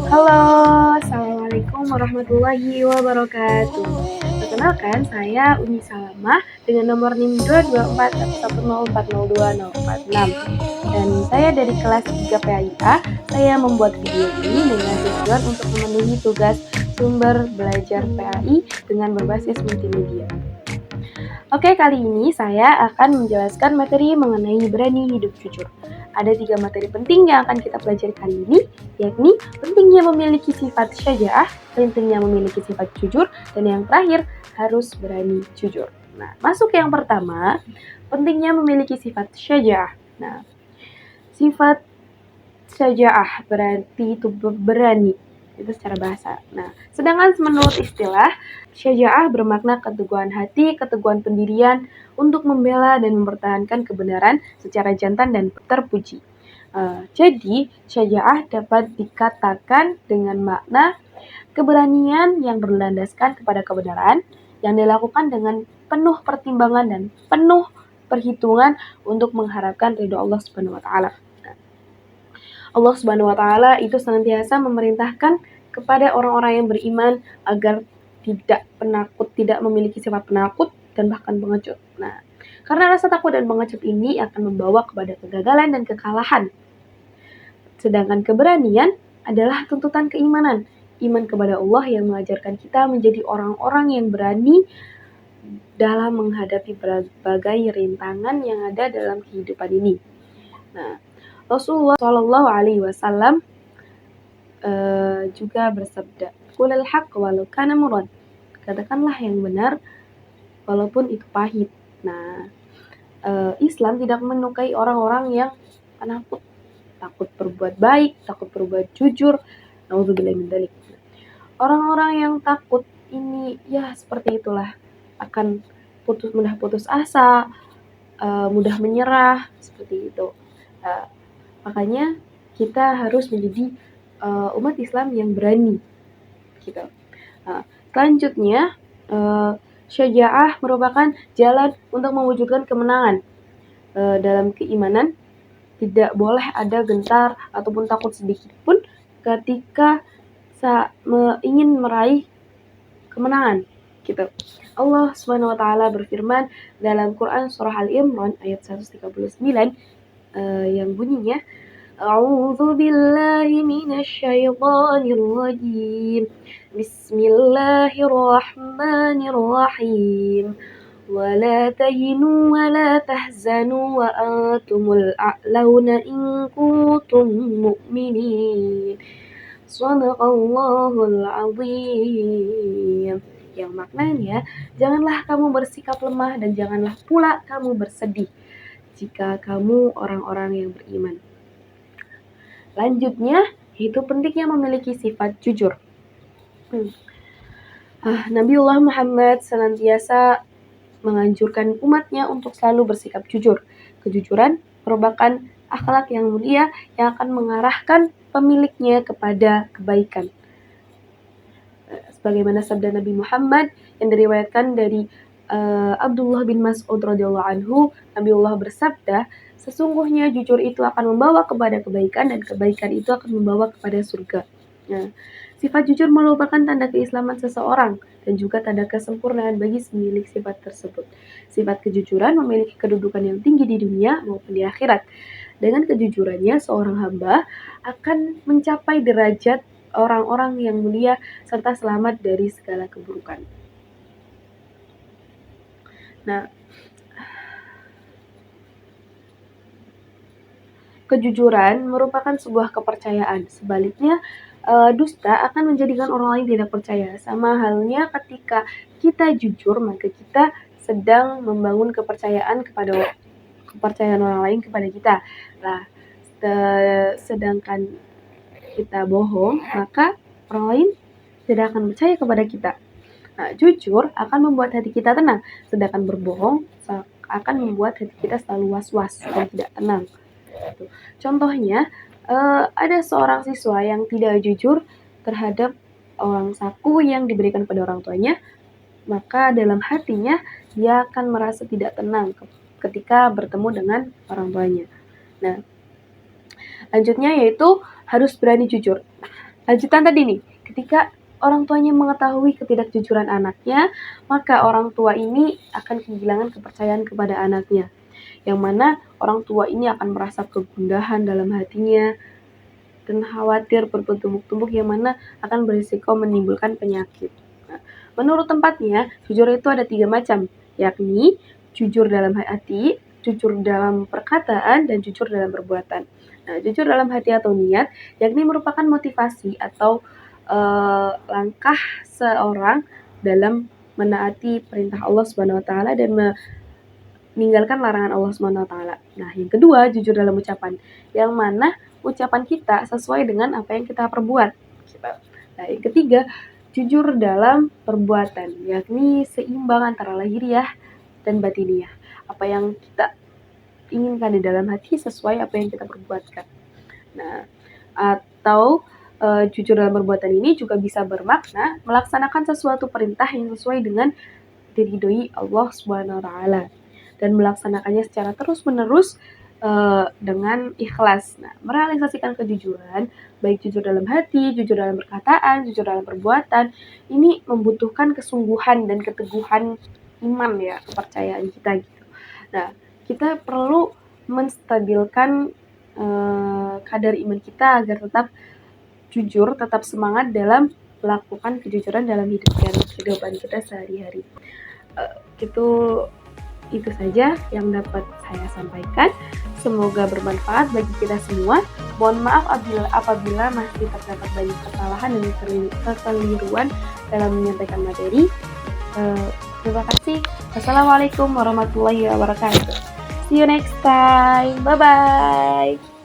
Halo, Assalamualaikum warahmatullahi wabarakatuh. Perkenalkan, saya Umi Salamah dengan nomor NIM 22411040246. Dan saya dari kelas 3 PAIA. Saya membuat video ini dengan tujuan untuk memenuhi tugas sumber belajar PAI dengan berbasis multimedia. Oke, kali ini saya akan menjelaskan materi mengenai berani hidup jujur. Ada 3 materi penting yang akan kita pelajari kali ini, yakni pentingnya memiliki sifat syaja'ah, pentingnya memiliki sifat jujur, dan yang terakhir, harus berani jujur. Nah, masuk yang pertama, pentingnya memiliki sifat syaja'ah. Nah, sifat syaja'ah berarti itu berani, itu secara bahasa. Nah, sedangkan menurut istilah, syaja'ah bermakna keteguhan hati, keteguhan pendirian untuk membela dan mempertahankan kebenaran secara jantan dan terpuji. Jadi, syaja'ah dapat dikatakan dengan makna keberanian yang berlandaskan kepada kebenaran yang dilakukan dengan penuh pertimbangan dan penuh perhitungan untuk mengharapkan ridho Allah Subhanahu wa taala. Allah Subhanahu wa taala itu senantiasa memerintahkan kepada orang-orang yang beriman agar tidak penakut, tidak memiliki sifat penakut dan bahkan pengecut. Nah, karena rasa takut dan pengecut ini akan membawa kepada kegagalan dan kekalahan. Sedangkan keberanian adalah tuntutan keimanan, iman kepada Allah yang mengajarkan kita menjadi orang-orang yang berani dalam menghadapi berbagai rintangan yang ada dalam kehidupan ini. Nah, Rasulullah Shallallahu Alaihi Wasallam juga bersabda, "Qulil haqq walau kana murran." Katakanlah yang benar walaupun itu pahit. Nah, Islam tidak menyukai orang-orang yang penakut, takut berbuat baik, takut berbuat jujur. Nauzubillah min dzalik. Orang-orang yang takut ini ya seperti itulah, akan mudah putus asa, mudah menyerah, seperti itu. Makanya kita harus menjadi umat Islam yang berani, gitu. Selanjutnya, syaja'ah merupakan jalan untuk mewujudkan kemenangan. Dalam keimanan tidak boleh ada gentar ataupun takut sedikit pun ketika ingin meraih kemenangan, gitu. Allah Subhanahu wa taala berfirman dalam Quran surah Al-Imran ayat 139 yang bunyinya, A'udzu billahi minasy syaithanir rajim. Bismillahirrahmanirrahim. Wa la tahinu wa la tahzanu wa antumul a'launa in kuntum mu'minin. Shadaqallahul azim. Yang maknanya, janganlah kamu bersikap lemah dan janganlah pula kamu bersedih jika kamu orang-orang yang beriman. Lanjutnya, yaitu pentingnya memiliki sifat jujur. Nabiullah Muhammad senantiasa menganjurkan umatnya untuk selalu bersikap jujur. Kejujuran merupakan akhlak yang mulia yang akan mengarahkan pemiliknya kepada kebaikan. Sebagaimana sabda Nabi Muhammad yang diriwayatkan dari Abdullah bin Mas'ud radhiyallahu anhu, Nabiullah bersabda, sesungguhnya jujur itu akan membawa kepada kebaikan dan kebaikan itu akan membawa kepada surga. Nah, sifat jujur merupakan tanda keislaman seseorang dan juga tanda kesempurnaan bagi pemilik sifat tersebut. Sifat kejujuran memiliki kedudukan yang tinggi di dunia maupun di akhirat. Dengan kejujurannya, seorang hamba akan mencapai derajat orang-orang yang mulia serta selamat dari segala keburukan. Nah, kejujuran merupakan sebuah kepercayaan. Sebaliknya, dusta akan menjadikan orang lain tidak percaya. Sama halnya ketika kita jujur, maka kita sedang membangun kepercayaan orang lain kepada kita. Nah, sedangkan kita bohong, maka orang lain tidak akan percaya kepada kita. Nah, jujur akan membuat hati kita tenang, sedangkan berbohong akan membuat hati kita selalu was-was dan tidak tenang. Contohnya, ada seorang siswa yang tidak jujur terhadap uang saku yang diberikan pada orang tuanya, maka dalam hatinya dia akan merasa tidak tenang ketika bertemu dengan orang tuanya. Nah, lanjutnya yaitu harus berani jujur. Lanjutan tadi nih, ketika orang tuanya mengetahui ketidakjujuran anaknya, maka orang tua ini akan kehilangan kepercayaan kepada anaknya. Yang mana orang tua ini akan merasa kegundahan dalam hatinya dan khawatir bertumbuk-tumbuk yang mana akan berisiko menimbulkan penyakit. Nah, menurut tempatnya, jujur itu ada 3 macam, yakni jujur dalam hati, jujur dalam perkataan, dan jujur dalam perbuatan. Nah, jujur dalam hati atau niat, yakni merupakan motivasi atau langkah seorang dalam menaati perintah Allah Subhanahu wa taala dan meninggalkan larangan Allah Subhanahu wa taala. Nah, yang kedua, jujur dalam ucapan, yang mana ucapan kita sesuai dengan apa yang kita perbuat. Gitu. Nah, yang ketiga, jujur dalam perbuatan, yakni seimbang antara lahiriah dan batiniah. Apa yang kita inginkan di dalam hati sesuai apa yang kita perbuatkan. Nah, atau jujur dalam perbuatan ini juga bisa bermakna melaksanakan sesuatu perintah yang sesuai dengan diridhoi Allah Subhanahu wa taala dan melaksanakannya secara terus-menerus dengan ikhlas. Nah, merealisasikan kejujuran, baik jujur dalam hati, jujur dalam perkataan, jujur dalam perbuatan, ini membutuhkan kesungguhan dan keteguhan iman ya, kepercayaan kita gitu. Nah, kita perlu menstabilkan kadar iman kita agar tetap jujur, tetap semangat dalam melakukan kejujuran dalam kehidupan kita sehari-hari. Itu itu saja yang dapat saya sampaikan. Semoga bermanfaat bagi kita semua. Mohon maaf apabila masih terdapat banyak kesalahan dan kekeliruan dalam menyampaikan materi. Terima kasih. Wassalamualaikum warahmatullahi wabarakatuh. See you next time. Bye-bye.